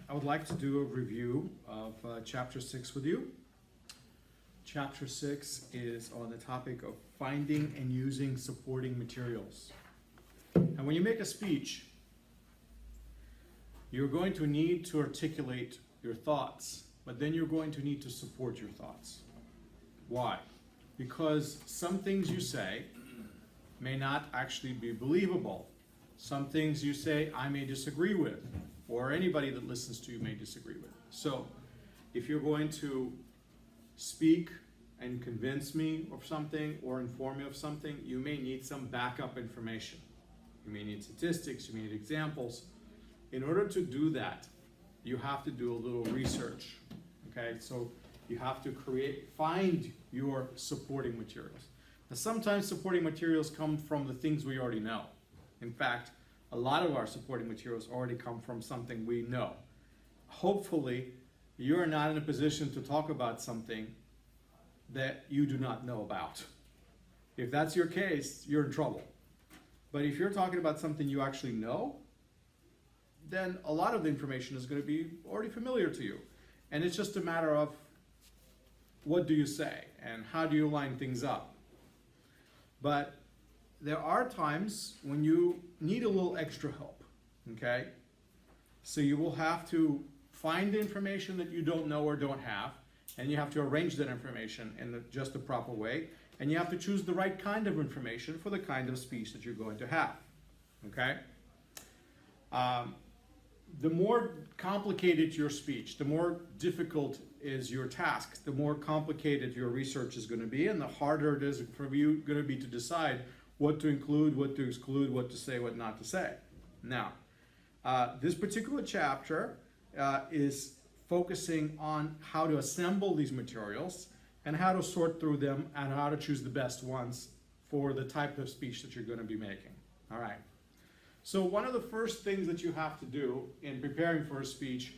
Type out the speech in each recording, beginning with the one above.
I would like to do a review of Chapter 6 with you. Chapter 6 is on the topic of finding and using supporting materials. And when you make a speech, you're going to need to articulate your thoughts, but then you're going to need to support your thoughts. Why? Because some things you say may not actually be believable. Some things you say I may disagree with, or anybody that listens to you may disagree with. So if you're going to speak and convince me of something or inform me of something, you may need some backup information. You may need statistics, you may need examples. In order to do that, you have to do a little research. Okay, so you have to find your supporting materials. Now, sometimes supporting materials come from the things we already know. In fact, a lot of our supporting materials already come from something we know. Hopefully, you're not in a position to talk about something that you do not know about. If that's your case, you're in trouble. But if you're talking about something you actually know, then a lot of the information is going to be already familiar to you. And it's just a matter of what do you say and how do you line things up. But there are times when you need a little extra help, okay? So you will have to find the information that you don't know or don't have, and you have to arrange that information in just the proper way, and you have to choose the right kind of information for the kind of speech that you're going to have, okay? The more complicated your speech, the more difficult is your task, the more complicated your research is going to be, and the harder it is for you going to be to decide what to include, what to exclude, what to say, what not to say. Now, this particular chapter is focusing on how to assemble these materials and how to sort through them and how to choose the best ones for the type of speech that you're going to be making. All right. So one of the first things that you have to do in preparing for a speech,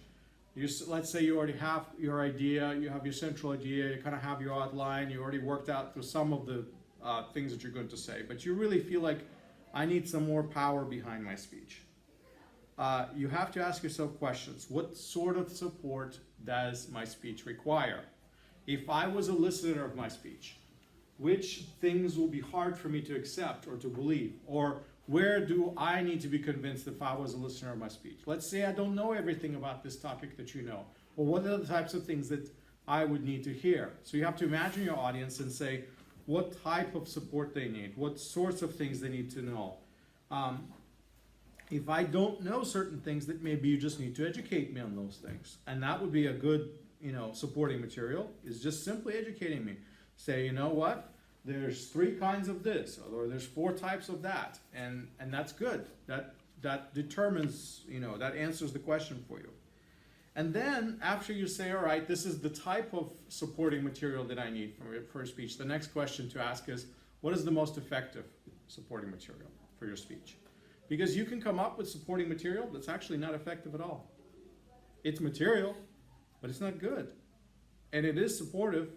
let's say you already have your idea, you have your central idea, you kind of have your outline, you already worked out through some of the things that you're going to say, but you really feel like I need some more power behind my speech. You have to ask yourself questions. What sort of support does my speech require? If I was a listener of my speech, which things will be hard for me to accept or to believe? Or where do I need to be convinced if I was a listener of my speech? Let's say I don't know everything about this topic that you know. Well, what are the types of things that I would need to hear? So you have to imagine your audience and say what type of support they need, what sorts of things they need to know. If I don't know certain things, that maybe you just need to educate me on those things. And that would be a good, supporting material, is just simply educating me. Say, you know what? There's 3 kinds of this, or there's 4 types of that, and that's good. That determines, that answers the question for you. And then after you say, all right, this is the type of supporting material that I need for a speech, the next question to ask is, what is the most effective supporting material for your speech? Because you can come up with supporting material that's actually not effective at all. It's material, but it's not good. And it is supportive,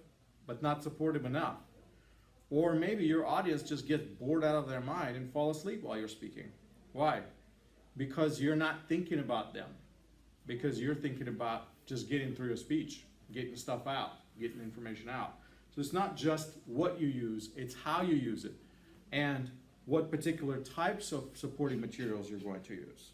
but not supportive enough. Or maybe your audience just gets bored out of their mind and fall asleep while you're speaking. Why? Because you're not thinking about them. Because you're thinking about just getting through your speech, getting stuff out, getting information out. So it's not just what you use, it's how you use it, and what particular types of supporting materials you're going to use.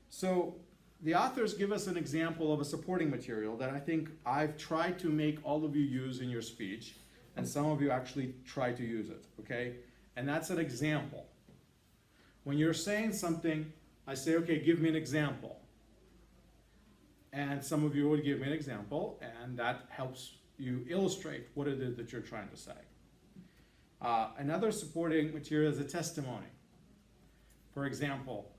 So the authors give us an example of a supporting material that I think I've tried to make all of you use in your speech, and some of you actually try to use it, okay? And that's an example. When you're saying something, I say, okay, give me an example. And some of you would give me an example, and that helps you illustrate what it is that you're trying to say. Another supporting material is a testimony. For example,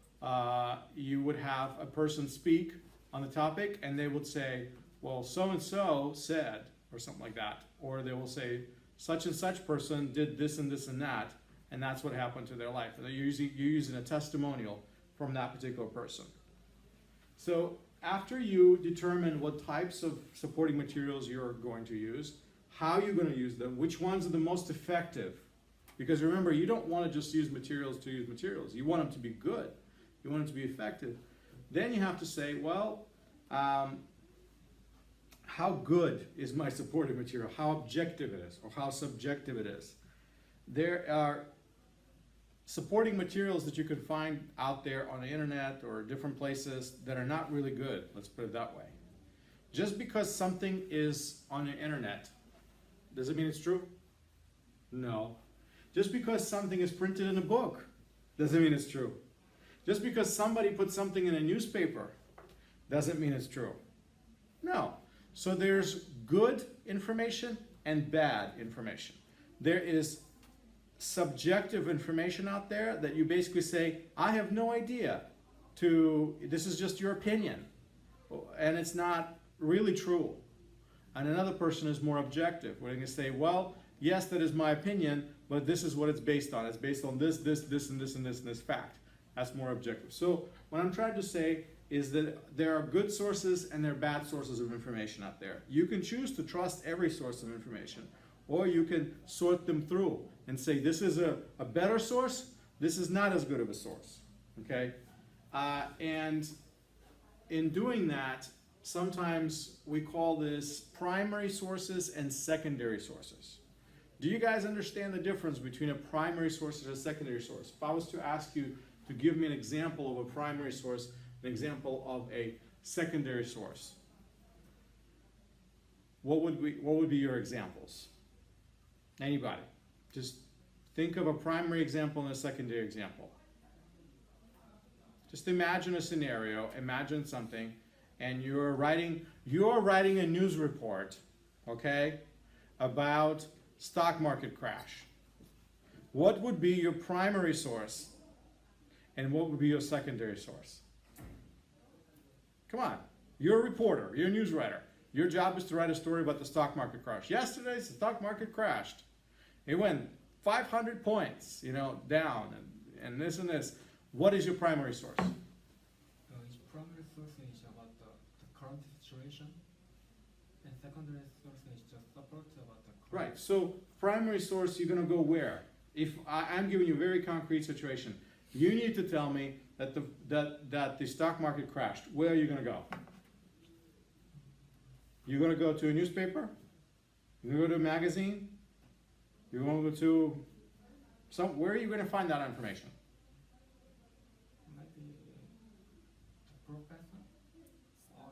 you would have a person speak on the topic, and they would say, well, so-and-so said, or something like that. Or they will say, such and such person did this and this and that, and that's what happened to their life. And you're using a testimonial from that particular person. So after you determine what types of supporting materials you're going to use, how you're going to use them, which ones are the most effective, because remember, you don't want to just use materials to use materials. You want them to be good. You want them to be effective. Then you have to say, well, how good is my supporting material, how objective it is, or how subjective it is. There are supporting materials that you can find out there on the internet or different places that are not really good, let's put it that way. Just because something is on the internet, does it mean it's true? No. Just because something is printed in a book, doesn't mean it's true. Just because somebody put something in a newspaper, doesn't mean it's true. No. So there's good information and bad information. There is subjective information out there that you basically say, I have no idea, this is just your opinion, and it's not really true. And another person is more objective, where they can say, well, yes, that is my opinion, but this is what it's based on. It's based on this, and this, and this fact. That's more objective. So what I'm trying to say is that there are good sources and there are bad sources of information out there. You can choose to trust every source of information, or you can sort them through and say, this is a better source, this is not as good of a source, okay? And in doing that, sometimes we call this primary sources and secondary sources. Do you guys understand the difference between a primary source and a secondary source? If I was to ask you to give me an example of a primary source, an example of a secondary source, what would be your examples? Anybody? Just think of a primary example and a secondary example. Just imagine a scenario, imagine something, and you're writing a news report, okay, about stock market crash. What would be your primary source and what would be your secondary source? Come on, you're a reporter, you're a news writer. Your job is to write a story about the stock market crash. Yesterday, the stock market crashed. It went 500 points, down, and this and this. What is your primary source? Its primary source is about the current situation, and secondary source is just support about the current. Right, so primary source, you're going to go where? If I'm giving you a very concrete situation, you need to tell me that the stock market crashed. Where are you going to go? You're going to go to a newspaper? You're going to go to a magazine? You're going to go to where are you going to find that information? Maybe the professor or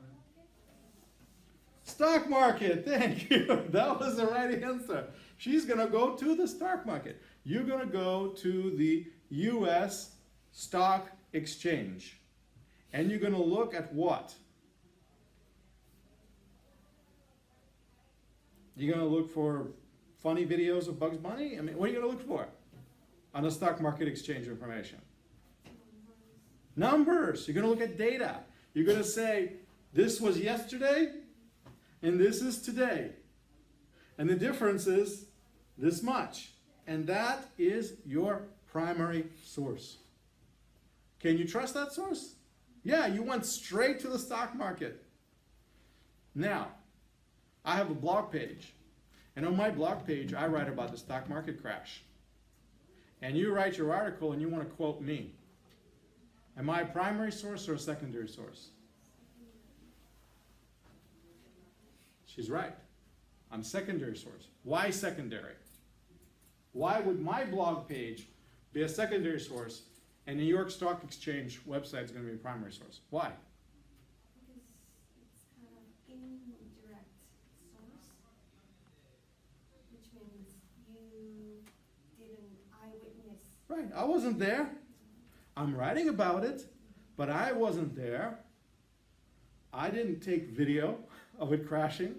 Stock market, thank you. That was the right answer. She's going to go to the stock market. You're going to go to the U.S. stock exchange. And you're going to look at what? You're going to look for funny videos of Bugs Bunny? I mean, what are you going to look for on the stock market exchange information? Numbers. You're going to look at data. You're going to say, this was yesterday, and this is today. And the difference is this much. And that is your primary source. Can you trust that source? Yeah, you went straight to the stock market. Now, I have a blog page. And on my blog page, I write about the stock market crash. And you write your article and you want to quote me. Am I a primary source or a secondary source? She's right. I'm secondary source. Why secondary? Why would my blog page be a secondary source and the New York Stock Exchange website is going to be a primary source? Why? Because it's kind of indirect source, which means you did an eyewitness. Right, I wasn't there. I'm writing about it, but I wasn't there. I didn't take video of it crashing.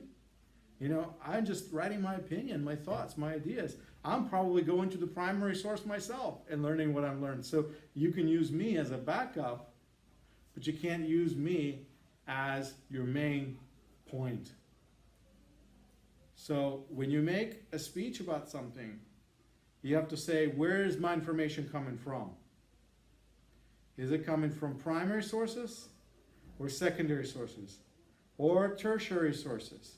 I'm just writing my opinion, my thoughts, my ideas. I'm probably going to the primary source myself and learning what I've learned. So you can use me as a backup, but you can't use me as your main point. So when you make a speech about something, you have to say, where is my information coming from? Is it coming from primary sources or secondary sources or tertiary sources?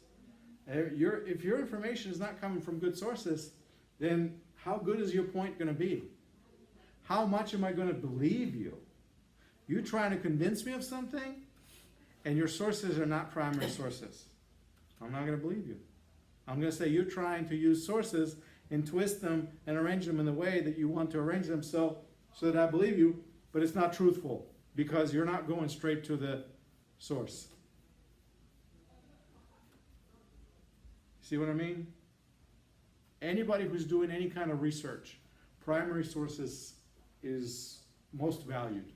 If your information is not coming from good sources, then how good is your point going to be? How much am I going to believe you? You trying to convince me of something, and your sources are not primary sources, I'm not going to believe you. I'm going to say you're trying to use sources and twist them and arrange them in the way that you want to arrange them so that I believe you, but it's not truthful because you're not going straight to the source. See what I mean? Anybody who's doing any kind of research, primary sources is most valued.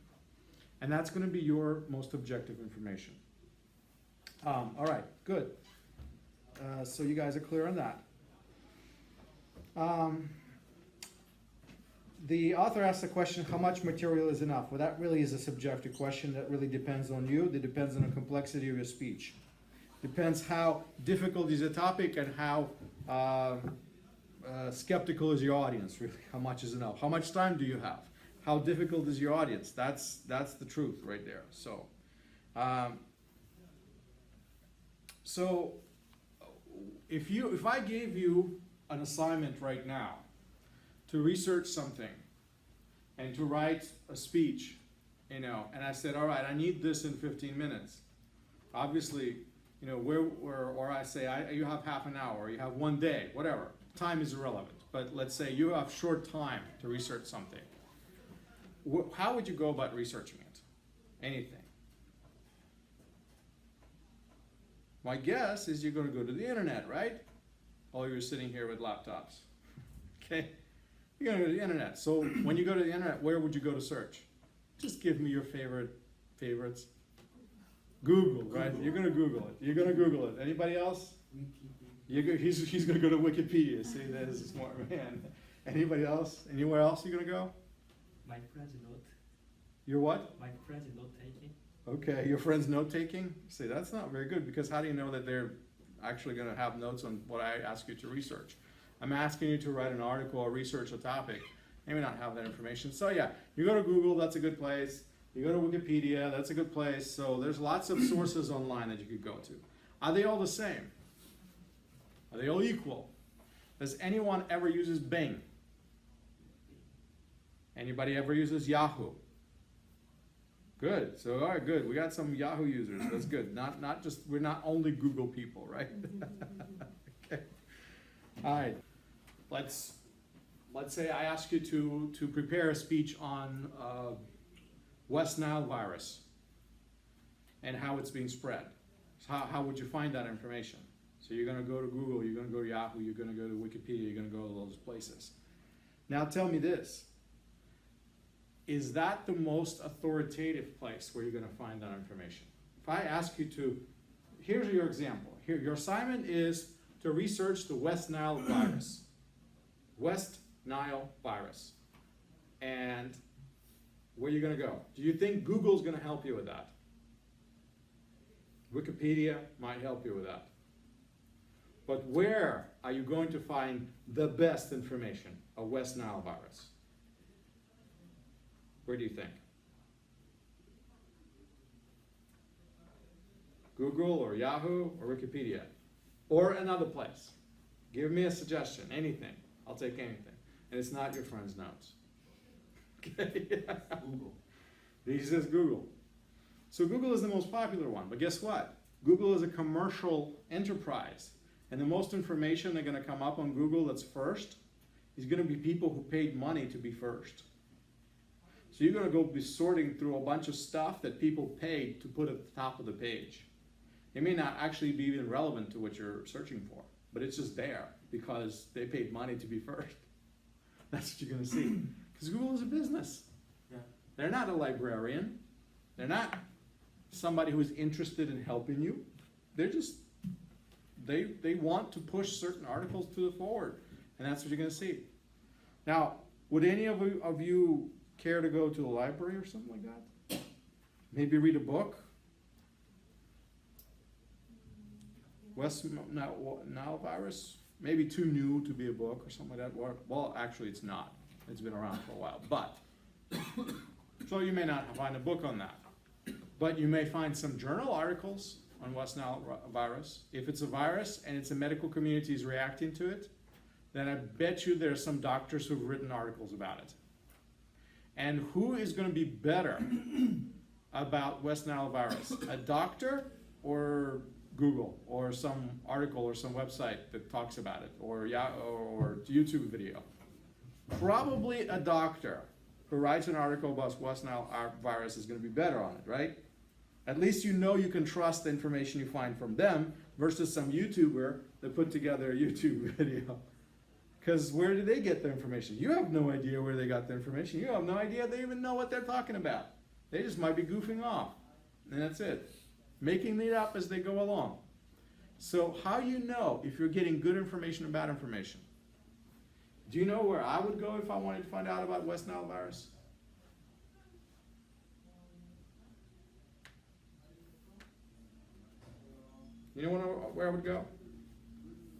And that's going to be your most objective information. All right, good. So you guys are clear on that. The author asks the question, how much material is enough? Well, that really is a subjective question. That really depends on you. That depends on the complexity of your speech. Depends how difficult is the topic and how skeptical is your audience, really. How much is enough? How much time do you have? How difficult is your audience? That's the truth right there. So, if I gave you an assignment right now to research something and to write a speech, and I said, all right, I need this in 15 minutes. Obviously, or I say, you have half an hour, or you have 1 day, whatever. Time is irrelevant. But let's say you have short time to research something. How would you go about researching it? Anything. My guess is you're going to go to the internet, right? While you're sitting here with laptops. Okay? You're going to go to the internet. So when you go to the internet, where would you go to search? Just give me your favorites. Google, right? You're going to Google it. You're going to Google it. Anybody else? He's going to go to Wikipedia. See, that is a smart man. Anybody else? Anywhere else you're going to go? My friend's note. Your what? My friend's note taking. Okay, your friend's note taking? See, that's not very good because how do you know that they're actually going to have notes on what I ask you to research? I'm asking you to write an article or research a topic. They may not have that information. So yeah, you go to Google, that's a good place. You go to Wikipedia, that's a good place. So there's lots of sources online that you could go to. Are they all the same? Are they all equal? Does anyone ever uses Bing? Anybody ever uses Yahoo? Good. So all right, good. We got some Yahoo users. That's good. Not just we're not only Google people, right? Okay. All right. Let's say I ask you to prepare a speech on West Nile virus and how it's being spread. So how would you find that information? So you're going to go to Google, you're going to go to Yahoo, you're going to go to Wikipedia, you're going to go to those places. Now tell me this. Is that the most authoritative place where you're going to find that information? If I ask you to, here's your example. Here, your assignment is to research the West Nile virus. West Nile virus. And where are you going to go? Do you think Google's going to help you with that? Wikipedia might help you with that. But where are you going to find the best information of West Nile virus? Where do you think? Google or Yahoo or Wikipedia? Or another place? Give me a suggestion, anything. I'll take anything. And it's not your friend's notes. Okay? Google. He says Google. So Google is the most popular one, but guess what? Google is a commercial enterprise. And the most information they're going to come up on Google that's first is going to be people who paid money to be first. So you're going to go be sorting through a bunch of stuff that people paid to put at the top of the page. It may not actually be even relevant to what you're searching for, but it's just there because they paid money to be first. That's what you're going to see. Because Google is a business. Yeah. They're not a librarian. They're not somebody who's interested in helping you. They're just, they want to push certain articles to the forward. And that's what you're going to see. Now, would any of you care to go to a library or something like that? Maybe read a book? West Nile virus? Maybe too new to be a book or something like that. Well, actually it's not. It's been around for a while. But, so you may not find a book on that. But you may find some journal articles on West Nile virus. If it's a virus and it's a medical community is reacting to it, then I bet you there's some doctors who've written articles about it. And who is going to be better about West Nile virus? A doctor or Google or some article or some website that talks about it, or YouTube video? Probably a doctor who writes an article about West Nile virus is going to be better on it, right? At least you know you can trust the information you find from them versus some YouTuber that put together a YouTube video. Because where did they get their information? You have no idea where they got the information. You have no idea they even know what they're talking about. They just might be goofing off. And that's it. Making it up as they go along. So how do you know if you're getting good information or bad information? Do you know where I would go if I wanted to find out about West Nile virus? You know where I would go?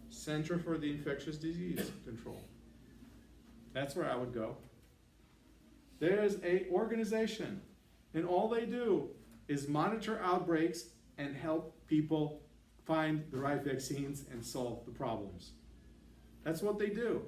Center for the Infectious Disease Control. That's where I would go. There's an organization, and all they do is monitor outbreaks and help people find the right vaccines and solve the problems. That's what they do.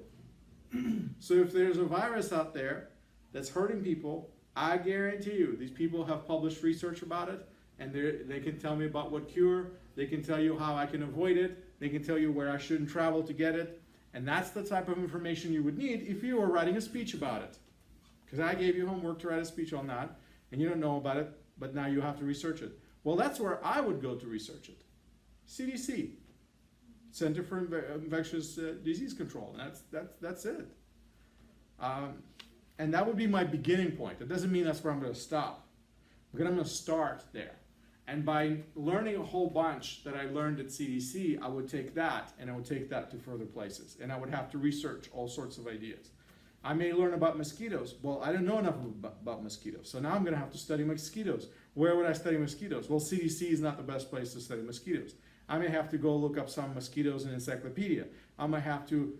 So if there's a virus out there that's hurting people, I guarantee you these people have published research about it, and they can tell me about what cure, they can tell you how I can avoid it, they can tell you where I shouldn't travel to get it, and that's the type of information you would need if you were writing a speech about it. Because I gave you homework to write a speech on that, and you don't know about it, but now you have to research it. Well, that's where I would go to research it. CDC, Center for Infectious Disease Control, and that's it. And that would be my beginning point. That doesn't mean that's where I'm going to stop, because I'm going to start there. And by learning a whole bunch that I learned at CDC, I would take that, and I would take that to further places, and I would have to research all sorts of ideas. I may learn about mosquitoes. Well, I didn't know enough about mosquitoes, so now I'm going to have to study mosquitoes. Where would I study mosquitoes? Well, CDC is not the best place to study mosquitoes. I may have to go look up some mosquitoes in an encyclopedia. I might have to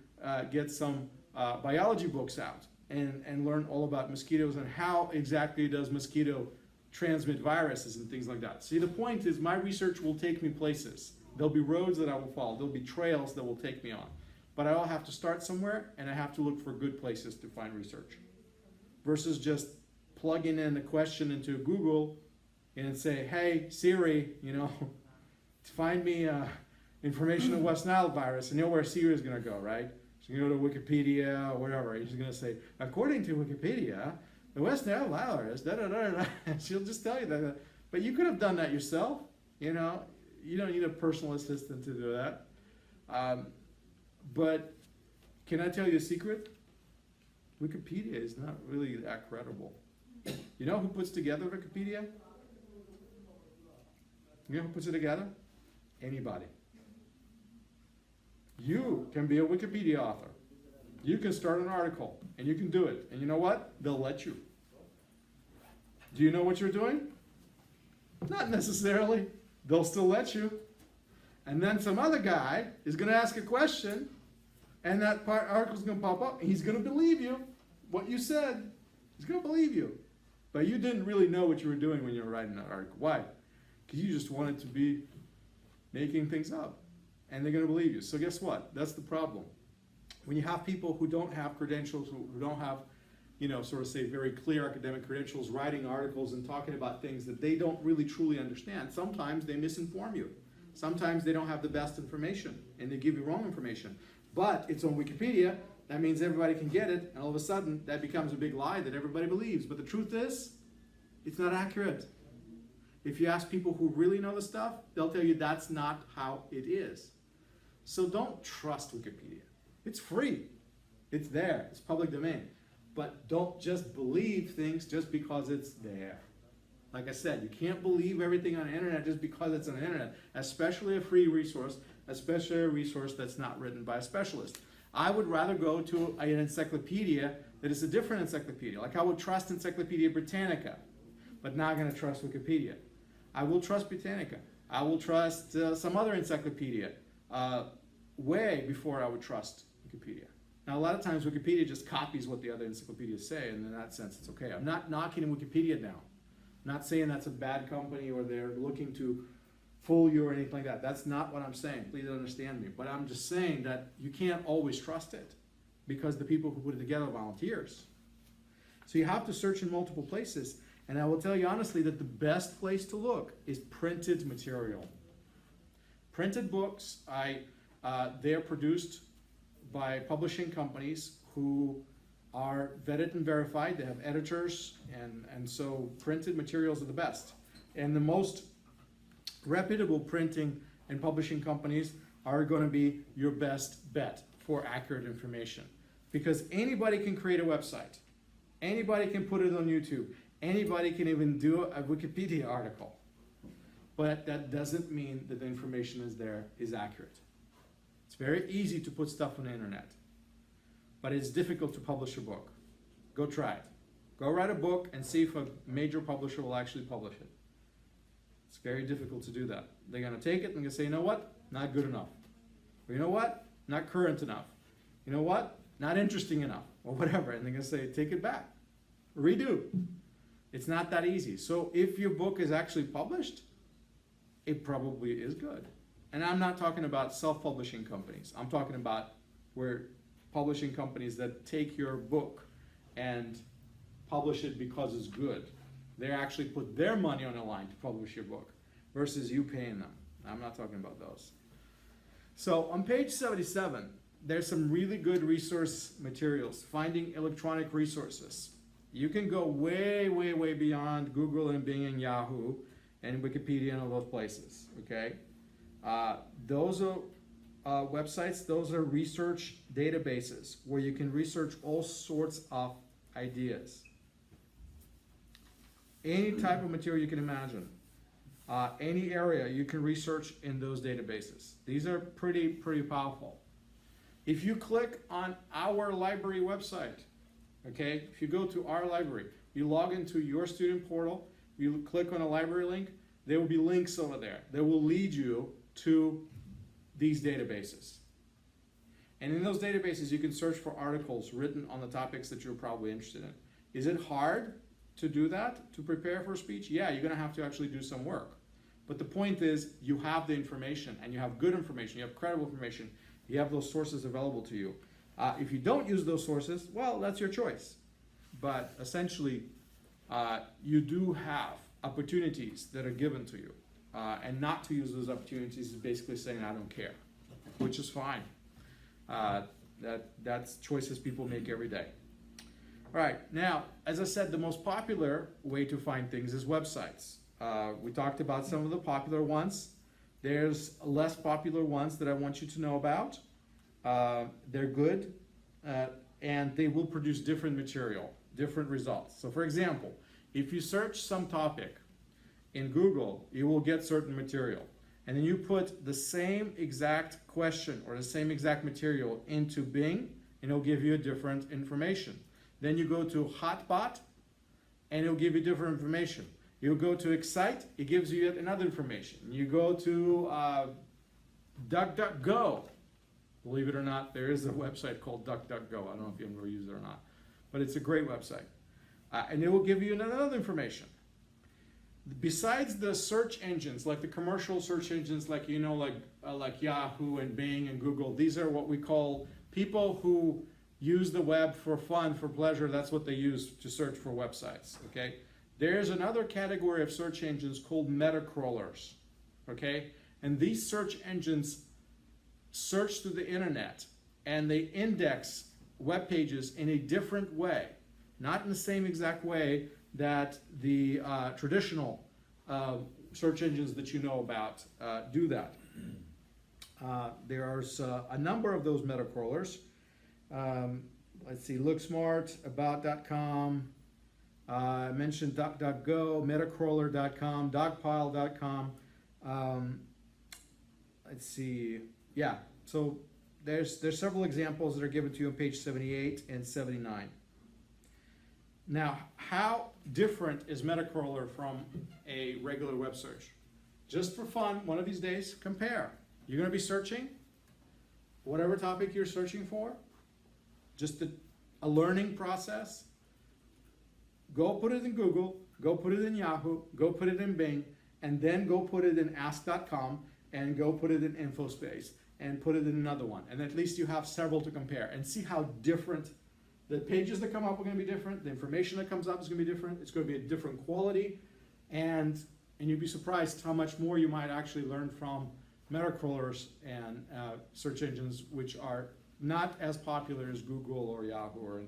get some biology books out and learn all about mosquitoes and how exactly does mosquito transmit viruses and things like that. See, the point is my research will take me places. There'll be roads that I will follow. There'll be trails that will take me on. But I will have to start somewhere, and I have to look for good places to find research. Versus just plugging in a question into Google and say, hey, Siri, find me information on West Nile virus. And you know where Siri is going to go, right? She's going to go to Wikipedia or whatever. She's going to say, according to Wikipedia, the West Nile virus, da-da-da-da. She'll just tell you that. But you could have done that yourself. You don't need a personal assistant to do that. But can I tell you a secret? Wikipedia is not really that credible. You know who puts together Wikipedia? You know who puts it together? Anybody. You can be a Wikipedia author. You can start an article, and you can do it. And you know what? They'll let you. Do you know what you're doing? Not necessarily. They'll still let you. And then some other guy is going to ask a question, and that article's going to pop up, and he's going to believe you, what you said. He's going to believe you. But you didn't really know what you were doing when you were writing that article. Why? Because you just wanted to be making things up. And they're going to believe you. So guess what? That's the problem. When you have people who don't have credentials, who don't have, very clear academic credentials, writing articles and talking about things that they don't really truly understand, sometimes they misinform you. Sometimes they don't have the best information, and they give you wrong information. But it's on Wikipedia. That means everybody can get it, and all of a sudden, that becomes a big lie that everybody believes. But the truth is, it's not accurate. If you ask people who really know the stuff, they'll tell you that's not how it is. So don't trust Wikipedia. It's free. It's there. It's public domain. But don't just believe things just because it's there. Like I said, you can't believe everything on the internet just because it's on the internet, especially a free resource, especially a resource that's not written by a specialist. I would rather go to an encyclopedia that is a different encyclopedia. Like I would trust Encyclopedia Britannica, but not going to trust Wikipedia. I will trust Britannica. I will trust some other encyclopedia way before I would trust Wikipedia. Now, a lot of times Wikipedia just copies what the other encyclopedias say, and in that sense, it's okay. I'm not knocking Wikipedia down. I'm not saying that's a bad company or they're looking to fool you or anything like that. That's not what I'm saying. Please understand me. But I'm just saying that you can't always trust it because the people who put it together are volunteers. So you have to search in multiple places. And I will tell you honestly that the best place to look is printed material. Printed books, they're produced by publishing companies who are vetted and verified. They have editors, and so printed materials are the best. And the most reputable printing and publishing companies are going to be your best bet for accurate information. Because anybody can create a website. Anybody can put it on YouTube. Anybody can even do a Wikipedia article. But that doesn't mean that the information is accurate. It's very easy to put stuff on the internet, but it's difficult to publish a book. Go try it. Go write a book and see if a major publisher will actually publish it. It's very difficult to do that. They're going to take it and they're going to say, you know what? Not good enough. Or you know what? Not current enough. You know what? Not interesting enough. Or whatever. And they're going to say, take it back. Redo. It's not that easy. So if your book is actually published, it probably is good. And I'm not talking about self-publishing companies. I'm talking about where publishing companies that take your book and publish it because it's good. They actually put their money on the line to publish your book versus you paying them. I'm not talking about those. So on page 77, there's some really good resource materials, finding electronic resources. You can go way, way, way beyond Google and Bing and Yahoo and Wikipedia and all those places, okay? Those are websites, those are research databases where you can research all sorts of ideas. Any type of material you can imagine. Any area you can research in those databases. These are pretty powerful. If you click on our library website, okay, if you go to our library, you log into your student portal, you click on a library link, there will be links over there that will lead you to these databases. And in those databases, you can search for articles written on the topics that you're probably interested in. Is it hard to do that, to prepare for a speech? Yeah, you're going to have to actually do some work. But the point is, you have the information, and you have good information, you have credible information, you have those sources available to you. If you don't use those sources, well, that's your choice. But essentially, you do have opportunities that are given to you. And not to use those opportunities is basically saying, I don't care, which is fine. That's choices people make every day. All right, now, as I said, the most popular way to find things is websites. We talked about some of the popular ones. There's less popular ones that I want you to know about. They're good, and they will produce different material, different results. So for example, if you search some topic in Google, you will get certain material. And then you put the same exact question or the same exact material into Bing, and it'll give you a different information. Then you go to Hotbot, and it'll give you different information. You go to Excite, it gives you yet another information. You go to DuckDuckGo. Believe it or not, there is a website called DuckDuckGo. I don't know if you've ever used it or not, but it's a great website. And it will give you another information. Besides the search engines, like the commercial search engines, like like Yahoo and Bing and Google, these are what we call people who use the web for fun, for pleasure. That's what they use to search for websites, okay? There's another category of search engines called meta-crawlers, okay? And these search engines search through the internet and they index web pages in a different way, not in the same exact way that the traditional search engines that you know about do that. There's a number of those meta-crawlers. Let's see, LookSmart, About.com, I mentioned DuckDuckGo, Metacrawler.com, Dogpile.com. Let's see, yeah, so there's several examples that are given to you on page 78 and 79. Now, how different is Metacrawler from a regular web search? Just for fun, one of these days, compare. You're going to be searching whatever topic you're searching for, just a learning process. Go put it in Google, go put it in Yahoo, go put it in Bing, and then go put it in Ask.com, and go put it in InfoSpace, and put it in another one. And at least you have several to compare, and see how different The pages that come up are gonna be different, the information that comes up is gonna be different, it's gonna be a different quality, and you'd be surprised how much more you might actually learn from meta crawlers and search engines which are not as popular as Google or Yahoo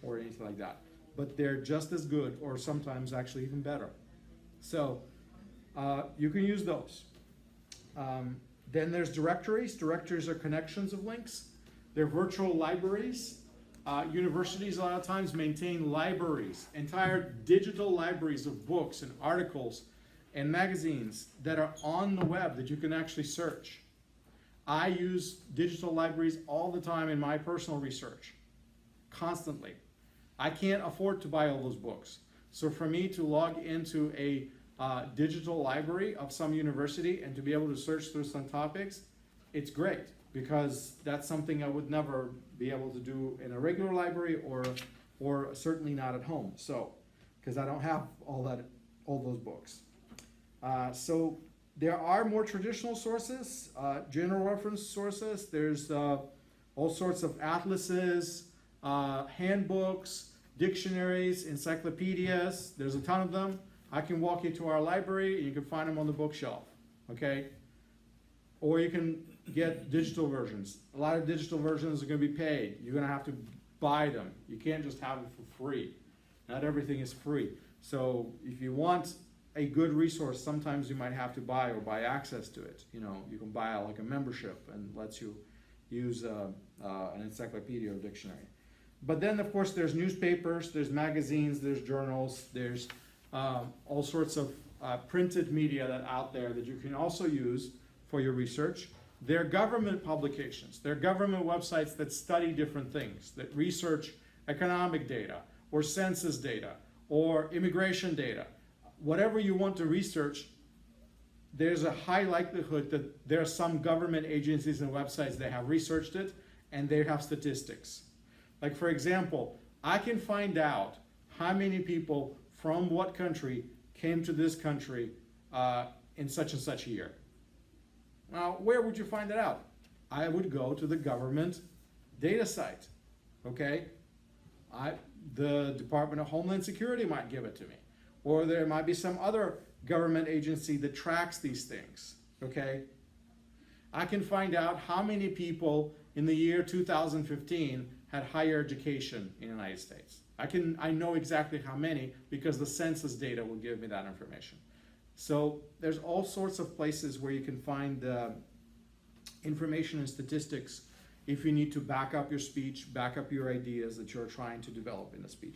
or anything like that. But they're just as good, or sometimes actually even better. So you can use those. Then there's directories. Directories are connections of links. They're virtual libraries. Universities a lot of times maintain libraries, entire digital libraries of books and articles and magazines that are on the web that you can actually search. I use digital libraries all the time in my personal research, constantly. I can't afford to buy all those books. So for me to log into a digital library of some university and to be able to search through some topics, it's great, because that's something I would never be able to do in a regular library or certainly not at home. So, because I don't have all those books. So there are more traditional sources, general reference sources. There's all sorts of atlases, handbooks, dictionaries, encyclopedias. There's a ton of them. I can walk you to our library and you can find them on the bookshelf, okay? Or you can get digital versions. A lot of digital versions are gonna be paid. You're gonna have to buy them. You can't just have it for free. Not everything is free. So if you want a good resource, sometimes you might have to buy access to it. You know, you can buy like a membership and lets you use an encyclopedia or dictionary. But then of course there's newspapers, there's magazines, there's journals, there's all sorts of printed media that out there that you can also use for your research. They're government publications, they're government websites that study different things, that research economic data or census data or immigration data. Whatever you want to research, there's a high likelihood that there are some government agencies and websites that have researched it and they have statistics. Like for example, I can find out how many people from what country came to this country in such and such a year. Now, where would you find that out? I would go to the government data site, okay? The Department of Homeland Security might give it to me. Or there might be some other government agency that tracks these things, okay? I can find out how many people in the year 2015 had higher education in the United States. I know exactly how many because the census data will give me that information. So there's all sorts of places where you can find information and statistics if you need to back up your speech, back up your ideas that you're trying to develop in a speech.